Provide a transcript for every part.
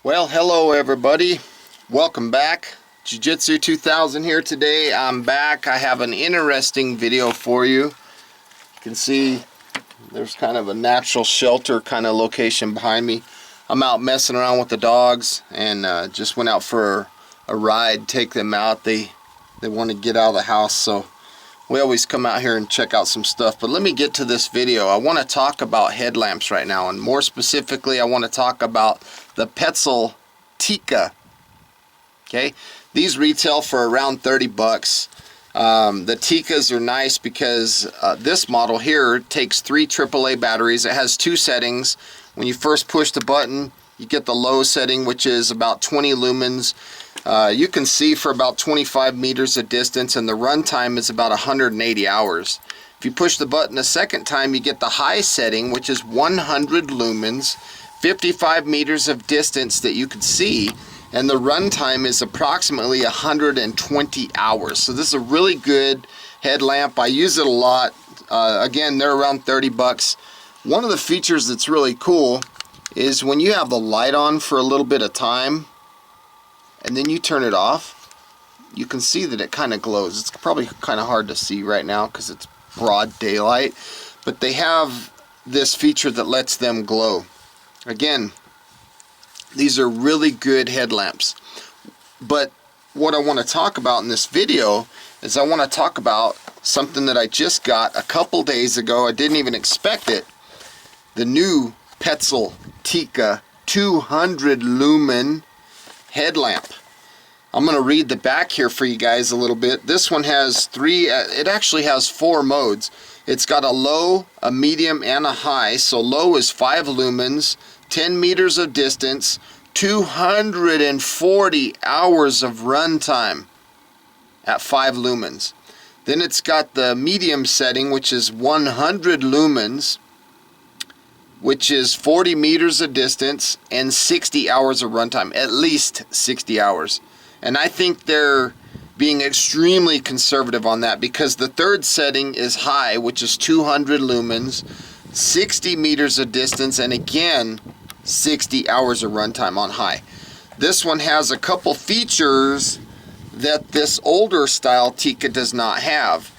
Well, hello everybody. Welcome back. Jiu-Jitsu 2000 here today. I'm back. I have an interesting video for you. You can see there's kind of a natural shelter kind of location behind me. I'm out messing around with the dogs and just went out for a ride, take them out. They want to get out of the house, so we always come out here and check out some stuff. But let me get to this video. I want to talk about headlamps right now, and more specifically I want to talk about the Petzl Tikka. Okay, these retail for around 30 bucks. The Tikkas are nice because this model here takes 3 AAA batteries. It has 2 settings. When you first push the button, you get the low setting, which is about 20 lumens. You can see for about 25 meters of distance, and the run time is about 180 hours. If you push the button a second time, you get the high setting, which is 100 lumens, 55 meters of distance that you can see, and the run time is approximately 120 hours. So this is a really good headlamp. I use it a lot. Again, they're around 30 bucks. One of the features that's really cool is when you have the light on for a little bit of time and then you turn it off, you can see that it kind of glows. It's probably kind of hard to see right now because it's broad daylight, but they have this feature that lets them glow. Again, these are really good headlamps. But what I want to talk about in this video is I want to talk about something that I just got a couple days ago. I didn't even expect it. The new Petzl Tikka 200 lumen headlamp. I'm going to read the back here for you guys a little bit. This one has it actually has 4 modes. It's got a low, a medium, and a high. So low is 5 lumens, 10 meters of distance, 240 hours of run time at 5 lumens. Then it's got the medium setting, which is 100 lumens, which is 40 meters of distance and 60 hours of runtime, at least 60 hours. And I think they're being extremely conservative on that because the third setting is high, which is 200 lumens, 60 meters of distance, and again, 60 hours of runtime on high. This one has a couple features that this older style Tikka does not have.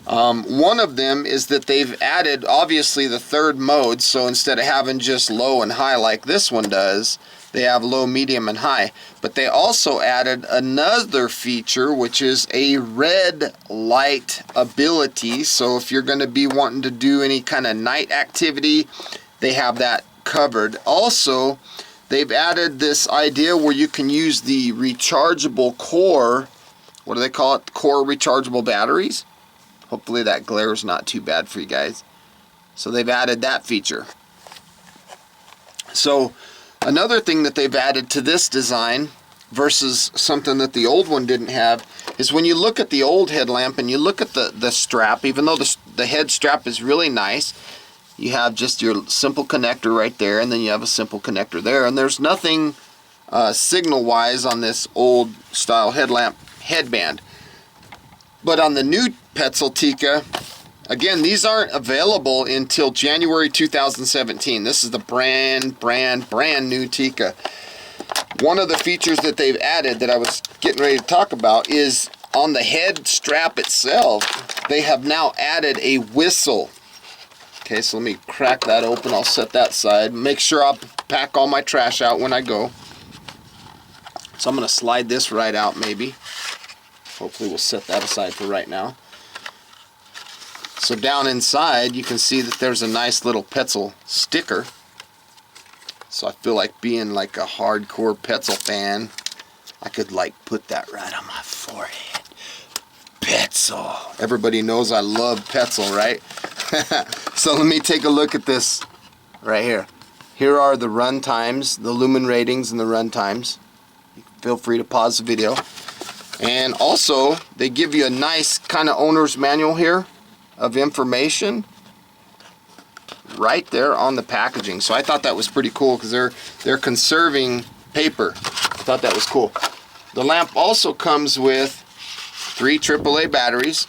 One of them is that they've added obviously the third mode, so instead of having just low and high like this one does, they have low, medium, and high. But they also added another feature, which is a red light ability. So if you're going to be wanting to do any kind of night activity, they have that covered. Also, they've added this idea where you can use the rechargeable core, what do they call it? Core rechargeable batteries. Hopefully that glare is not too bad for you guys. So they've added that feature. So another thing that they've added to this design versus something that the old one didn't have is when you look at the old headlamp and you look at the strap, even though the head strap is really nice, you have just your simple connector right there, and then you have a simple connector there, and there's nothing signal wise on this old style headlamp headband. But on the new Petzl Tikka, again, these aren't available until January 2017. This is the brand new Tikka. One of the features that they've added that I was getting ready to talk about is on the head strap itself, they have now added a whistle. Okay, so let me crack that open. I'll set that aside. Make sure I'll pack all my trash out when I go. So I'm going to slide this right out maybe. Hopefully we'll set that aside for right now. So down inside you can see that there's a nice little Petzl sticker. So I feel like being like a hardcore Petzl fan, I could like put that right on my forehead. Petzl. Everybody knows I love Petzl, right? So let me take a look at this right here. Here are the run times, the lumen ratings and the run times. Feel free to pause the video. And also, they give you a nice kind of owner's manual here of information right there on the packaging. So I thought that was pretty cool because they're conserving paper. I thought that was cool. The lamp also comes with 3 AAA batteries.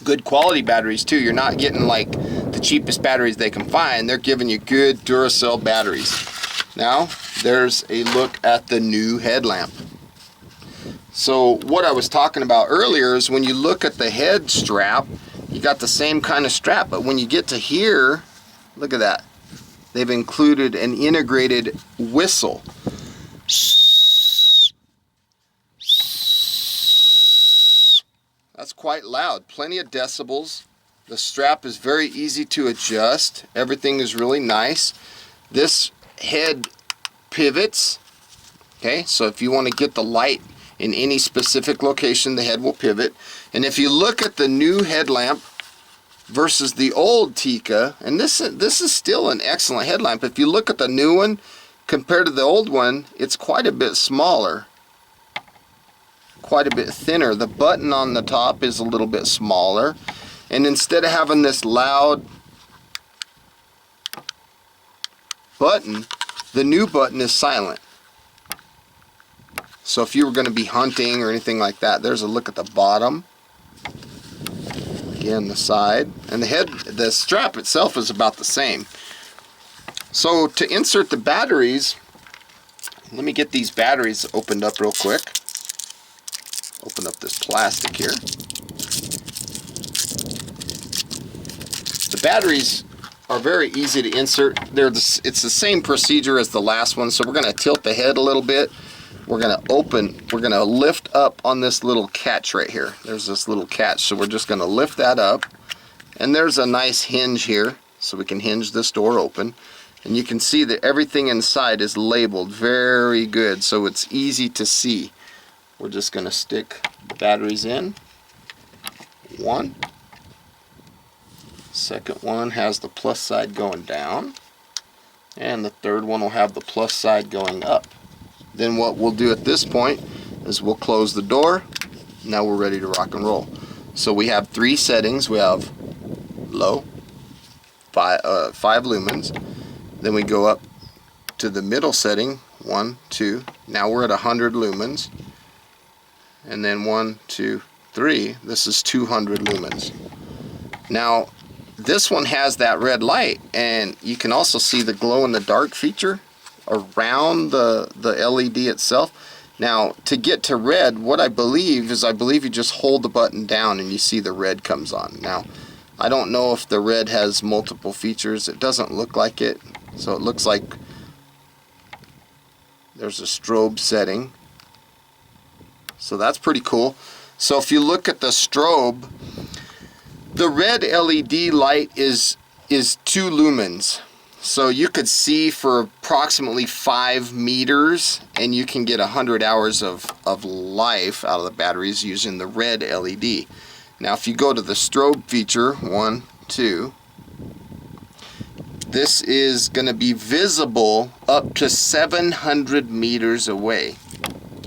Good quality batteries too. You're not getting like the cheapest batteries they can find. They're giving you good Duracell batteries. Now, there's a look at the new headlamp. So what I was talking about earlier is when you look at the head strap, you got the same kind of strap, but when you get to here, look at that. They've included an integrated whistle. That's quite loud, plenty of decibels. The strap is very easy to adjust. Everything is really nice. This head pivots. Okay, so if you want to get the light in any specific location, the head will pivot. And if you look at the new headlamp versus the old Tikka, and this is still an excellent headlamp. If you look at the new one compared to the old one, it's quite a bit smaller, quite a bit thinner. The button on the top is a little bit smaller, and instead of having this loud button, the new button is silent. So if you were going to be hunting or anything like that, there's a look at the bottom. Again, the side. And the strap itself is about the same. So to insert the batteries, let me get these batteries opened up real quick. Open up this plastic here. The batteries are very easy to insert. It's the same procedure as the last one. So we're going to tilt the head a little bit. We're going to lift up on this little catch right here. There's this little catch, so we're just going to lift that up. And there's a nice hinge here, so we can hinge this door open. And you can see that everything inside is labeled very good, so it's easy to see. We're just going to stick the batteries in. One. Second one has the plus side going down. And the third one will have the plus side going up. Then what we'll do at this point is we'll close the door. Now we're ready to rock and roll. So we have 3 settings. We have low, 5 lumens. Then we go up to the middle setting, 1, 2. Now we're at 100 lumens. And then 1, 2, 3. This is 200 lumens. Now this one has that red light, and you can also see the glow in the dark feature around the LED itself. Now to get to red, what I believe you just hold the button down and you see the red comes on. Now I don't know if the red has multiple features. It doesn't look like it. So it looks like there's a strobe setting. So that's pretty cool. So if you look at the strobe, the red LED light is 2 lumens. So you could see for approximately 5 meters, and you can get 100 hours of life out of the batteries using the red LED. Now if you go to the strobe feature, 1, 2, this is going to be visible up to 700 meters away.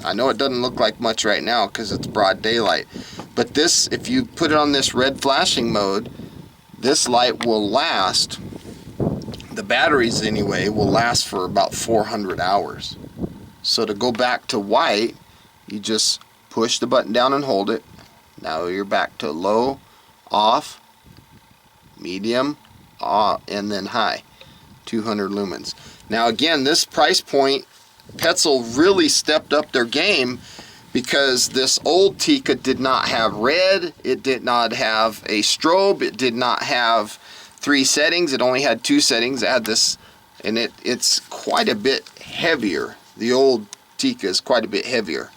I know it doesn't look like much right now because it's broad daylight, but this, if you put it on this red flashing mode, this light will last, the batteries anyway, will last for about 400 hours. So to go back to white, you just push the button down and hold it. Now you're back to low, off, medium, and then high, 200 lumens. Now again, this price point, Petzl really stepped up their game, because this old Tikka did not have red, it did not have a strobe, it did not have 3 settings, it only had 2 settings. It had this, and it's quite a bit heavier. The old Tikka is quite a bit heavier.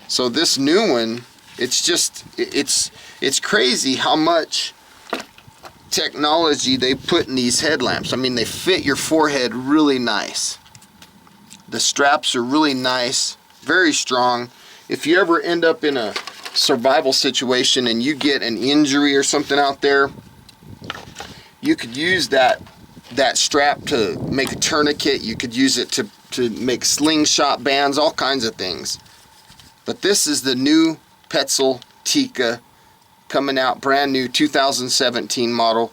So this new one, it's crazy how much technology they put in these headlamps. I mean, they fit your forehead really nice. The straps are really nice, very strong. If you ever end up in a survival situation and you get an injury or something out there, you could use that strap to make a tourniquet. You could use it to make slingshot bands, all kinds of things. But this is the new Petzl Tikka, coming out brand new, 2017 model.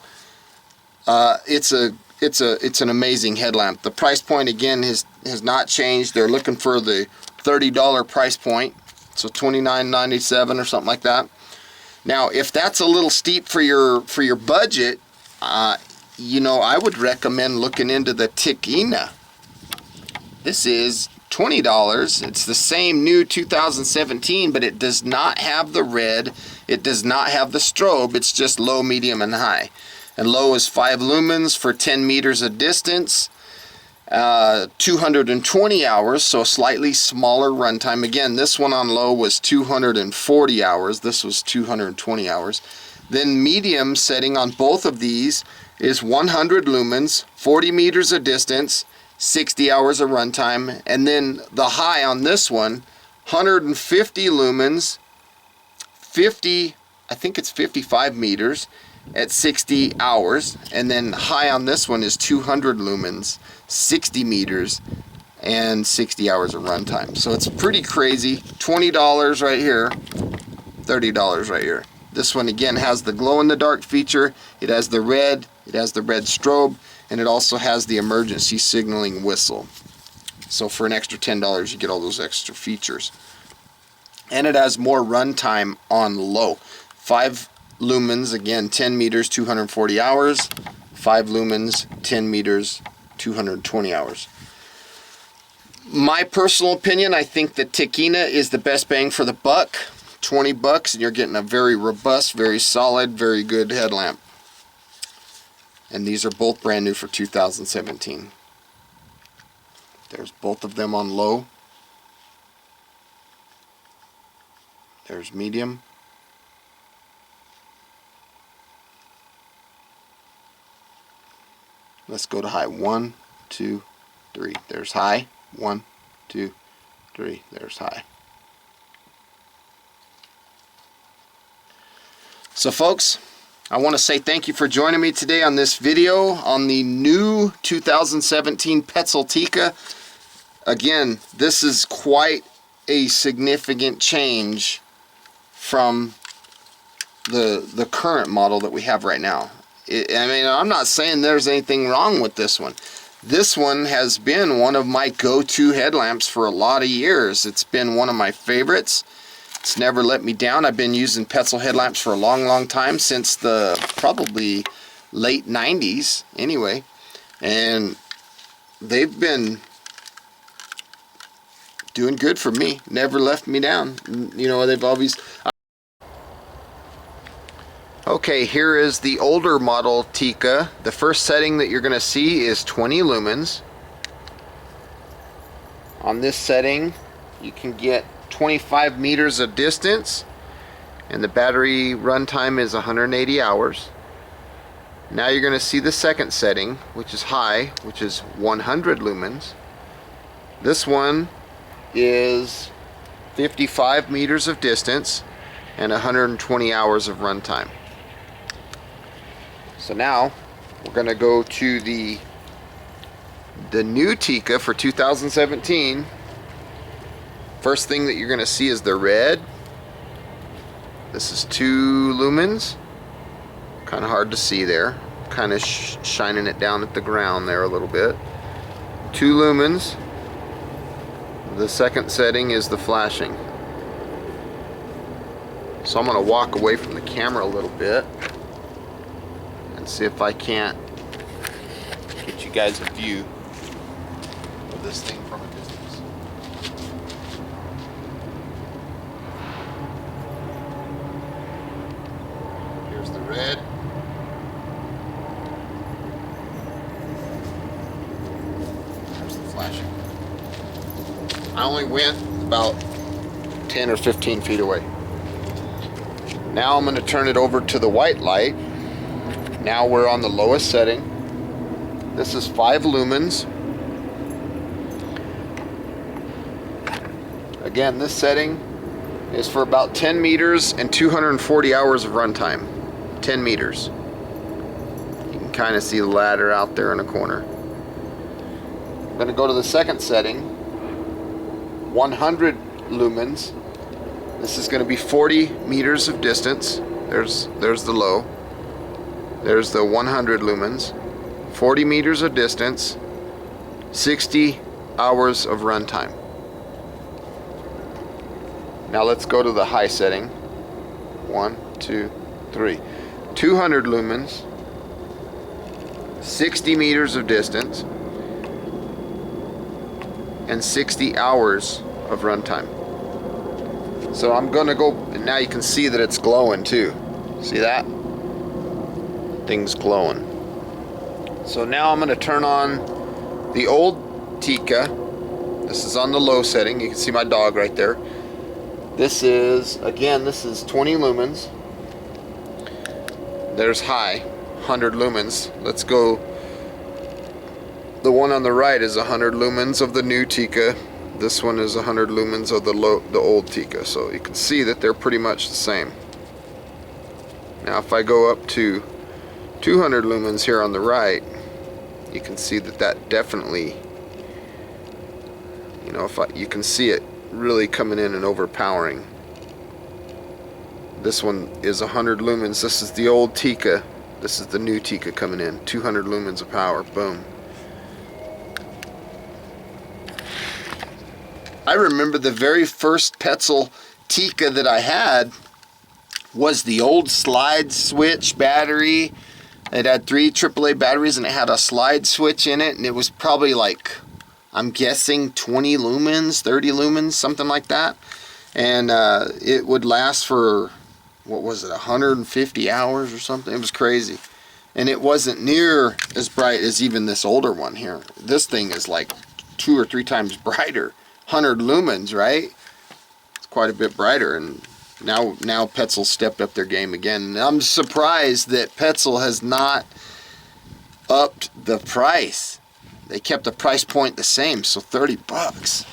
It's an amazing headlamp. The price point again has not changed. They're looking for the $30 price point, so $29.97 or something like that. Now, if that's a little steep for your budget, you know, I would recommend looking into the Tikka. This is $20. It's the same new 2017, but it does not have the red. It does not have the strobe. It's just low, medium, and high. And low is 5 lumens for 10 meters of distance. 220 hours, so a slightly smaller runtime. Again, this one on low was 240 hours. This was 220 hours. Then medium setting on both of these is 100 lumens, 40 meters of distance, 60 hours of runtime. And then the high on this one, 150 lumens, I think it's 55 meters at 60 hours. And then high on this one is 200 lumens, 60 meters, and 60 hours of runtime. So it's pretty crazy. $20 right here, $30 right here. This one again has the glow in the dark feature. It has the red strobe, and it also has the emergency signaling whistle. So for an extra $10 you get all those extra features. And it has more runtime on low. 5 lumens, again 10 meters, 240 hours. 5 lumens, 10 meters, 220 hours. My personal opinion, I think the Tikka is the best bang for the buck. $20 and you're getting a very robust, very solid, very good headlamp. And these are both brand new for 2017. There's both of them on low. There's medium. Let's go to high. 1, 2, 3. There's high. 1, 2, 3. There's high. So folks, I want to say thank you for joining me today on this video on the new 2017 Petzl Tikka. Again, this is quite a significant change from the current model that we have right now. I mean, I'm not saying there's anything wrong with this one. This one has been one of my go-to headlamps for a lot of years. It's been one of my favorites. It's never let me down. I've been using Petzl headlamps for a long time, since the probably late 90s anyway. And they've been doing good for me. Never left me down. You know, they've always... Okay, here is the older model Tikka. The first setting that you're going to see is 20 lumens. On this setting, you can get 25 meters of distance, and the battery runtime is 180 hours. Now you're going to see the second setting, which is high, which is 100 lumens. This one is 55 meters of distance and 120 hours of runtime. So now we're going to go to the new Tikka for 2017. First thing that you're going to see is the red. This is 2 lumens. Kind of hard to see there. Kind of shining it down at the ground there a little bit. 2 lumens. The second setting is the flashing. So I'm going to walk away from the camera a little bit and see if I can't get you guys a view of this thing from a distance. Here's the red. There's the flashing. I only went about 10 or 15 feet away. Now I'm going to turn it over to the white light. Now we're on the lowest setting. This is 5 lumens. Again, this setting is for about 10 meters and 240 hours of runtime. 10 meters. You can kind of see the ladder out there in the corner. I'm going to go to the second setting. 100 lumens. This is going to be 40 meters of distance. There's the low. There's the 100 lumens. 40 meters of distance. 60 hours of runtime. Now let's go to the high setting. 1, 2, 3. 200 lumens. 60 meters of distance. and 60 hours of runtime. So I'm gonna go, and now you can see that it's glowing too. See that? Thing's glowing. So now I'm gonna turn on the old Tikka. This is on the low setting. You can see my dog right there. This is, again, this is 20 lumens. There's high, 100 lumens. Let's go. The one on the right is 100 lumens of the new Tikka. This one is 100 lumens of the old Tikka. So you can see that they're pretty much the same. Now if I go up to 200 lumens here on the right, you can see that that definitely, you know, you can see it really coming in and overpowering. This one is 100 lumens. This is the old Tikka. This is the new Tikka coming in. 200 lumens of power. Boom. I remember the very first Petzl Tikka that I had was the old slide switch battery. It had 3 AAA batteries and it had a slide switch in it, and it was probably like, I'm guessing 20 lumens, 30 lumens, something like that. And it would last for, what was it, 150 hours or something? It was crazy. And it wasn't near as bright as even this older one here. This thing is like 2 or 3 times brighter. 100 lumens, right? It's quite a bit brighter. And now Petzl stepped up their game again. And I'm surprised that Petzl has not upped the price. They kept the price point the same, so 30 bucks.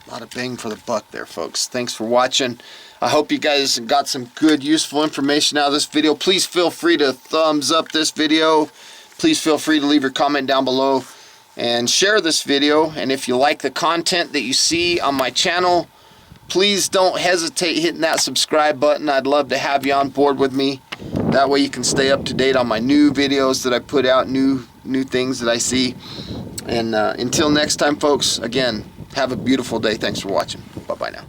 A lot of bang for the buck there, folks. Thanks for watching. I hope you guys got some good, useful information out of this video. Please feel free to thumbs up this video. Please feel free to leave your comment down below and share this video. And if you like the content that you see on my channel, please don't hesitate hitting that subscribe button. I'd love to have you on board with me. That way you can stay up to date on my new videos that I put out, new things that I see. And until next time, folks, again, have a beautiful day. Thanks for watching. Bye-bye now.